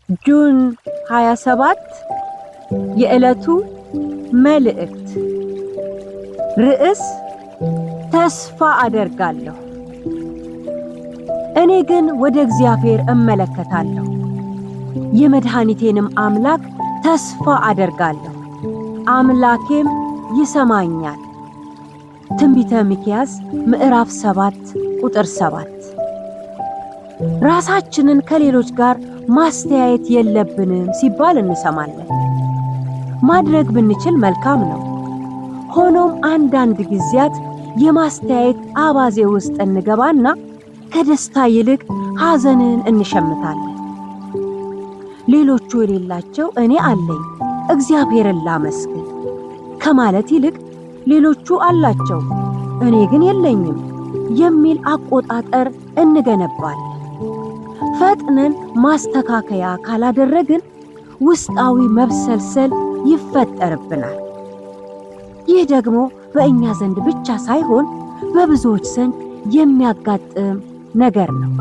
ጁን 27 የዕለቱ መልእክት ርዕስ ተስፋ አደርጋለሁ። እኔ ግን ወደ እግዚአብሔር እመለከታለሁ፣ የመድኃኒቴንም አምላክ ተስፋ አደርጋለሁ፣ አምላኬም ይሰማኛል። ትንቢተ ሚክያስ ምዕራፍ 7 ቁጥር 7። ራሳችንን ከሌሎች ጋር ማስተያየት የለብንም ሲባል እንሰማለን። ማድረግ ብንችል መልካም ነው። ሆኖም አንዳንድ ጊዜያት የማስተያየት አባዜ ውስጥ እንገባና ከደስታ ይልቅ ሐዘንን እንሸምታለን። ሌሎቹ የሌላቸው እኔ አለኝ እግዚአብሔርን ላመስግን ከማለት ይልቅ ሌሎቹ አላቸው እኔ ግን የለኝም የሚል አቆጣጠር እንገነባለን። ፈጥነን ማስተካከያ ካላደረግን ውስጣዊ መብሰልሰል ይፈጠርብናል። ይህ ደግሞ በእኛ ዘንድ ብቻ ሳይሆን በብዙዎች ዘንድ የሚያጋጥም ነገር ነው።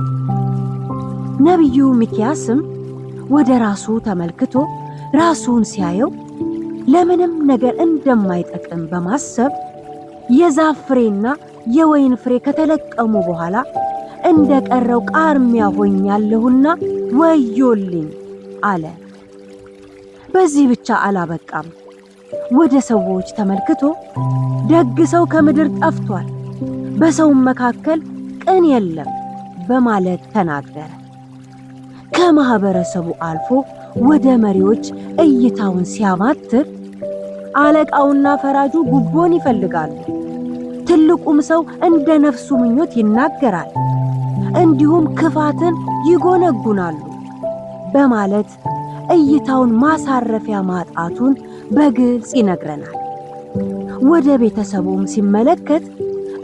ነቢዩ ሚክያስም ወደ ራሱ ተመልክቶ ራሱን ሲያየው ለምንም ነገር እንደማይጠቅም በማሰብ የዛፍ ፍሬና የወይን ፍሬ ከተለቀሙ በኋላ እንደቀረው ቃርሚያ ሆኛለሁና ወዮልኝ አለ። በዚህ ብቻ አላበቃም። ወደ ሰዎች ተመልክቶ ደግ ሰው ከምድር ጠፍቷል፣ በሰውም መካከል ቅን የለም በማለት ተናገረ። ከማህበረሰቡ አልፎ ወደ መሪዎች እይታውን ሲያማትር አለቃውና ፈራጁ ጉቦን ይፈልጋሉ፣ ትልቁም ሰው እንደ ነፍሱ ምኞት ይናገራል፣ እንዲሁም ክፋትን ይጎነጉናሉ በማለት እይታውን ማሳረፊያ ማጣቱን በግልጽ ይነግረናል። ወደ ቤተሰቡም ሲመለከት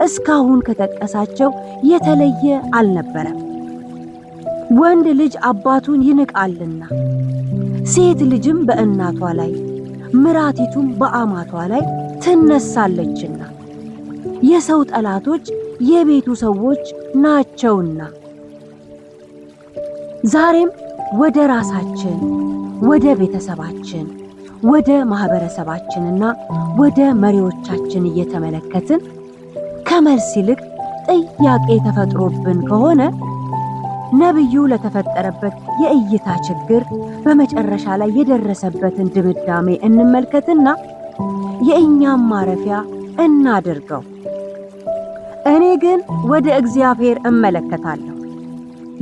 እስካሁን ከጠቀሳቸው የተለየ አልነበረም። ወንድ ልጅ አባቱን ይንቃልና፣ ሴት ልጅም በእናቷ ላይ ምራቲቱም በአማቷ ላይ ትነሳለችና የሰው ጠላቶች የቤቱ ሰዎች ናቸውና። ዛሬም ወደ ራሳችን፣ ወደ ቤተሰባችን፣ ወደ ማህበረሰባችንና ወደ መሪዎቻችን እየተመለከትን ከመልስ ይልቅ ጥያቄ ተፈጥሮብን ከሆነ ነቢዩ ለተፈጠረበት የእይታ ችግር በመጨረሻ ላይ የደረሰበትን ድምዳሜ እንመልከትና የእኛም ማረፊያ እናድርገው። እኔ ግን ወደ እግዚአብሔር እመለከታለሁ፣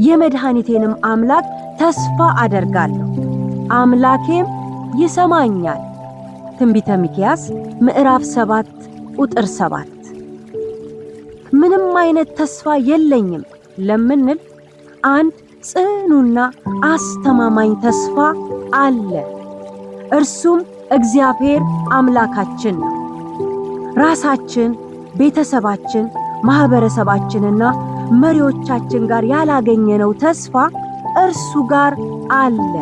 የመድኃኒቴንም አምላክ ተስፋ አደርጋለሁ፣ አምላኬም ይሰማኛል። ትንቢተ ሚክያስ ምዕራፍ 7 ቁጥር 7። ምንም አይነት ተስፋ የለኝም ለምንል አንድ ጽኑና አስተማማኝ ተስፋ አለ። እርሱም እግዚአብሔር አምላካችን ነው። ራሳችን፣ ቤተሰባችን፣ ማህበረሰባችንና መሪዎቻችን ጋር ያላገኘነው ተስፋ እርሱ ጋር አለ።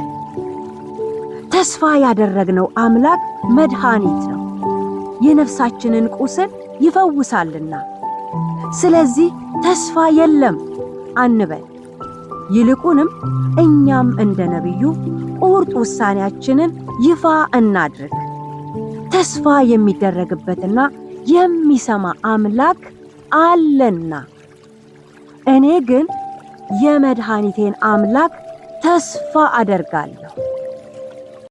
ተስፋ ያደረግነው አምላክ መድኃኒት ነው፣ የነፍሳችንን ቁስል ይፈውሳልና። ስለዚህ ተስፋ የለም አንበል። ይልቁንም እኛም እንደ ነቢዩ ቁርጥ ውሳኔያችንን ይፋ እናድርግ። ተስፋ የሚደረግበትና የሚሰማ አምላክ አለና። እኔ ግን የመድኃኒቴን አምላክ ተስፋ አደርጋለሁ።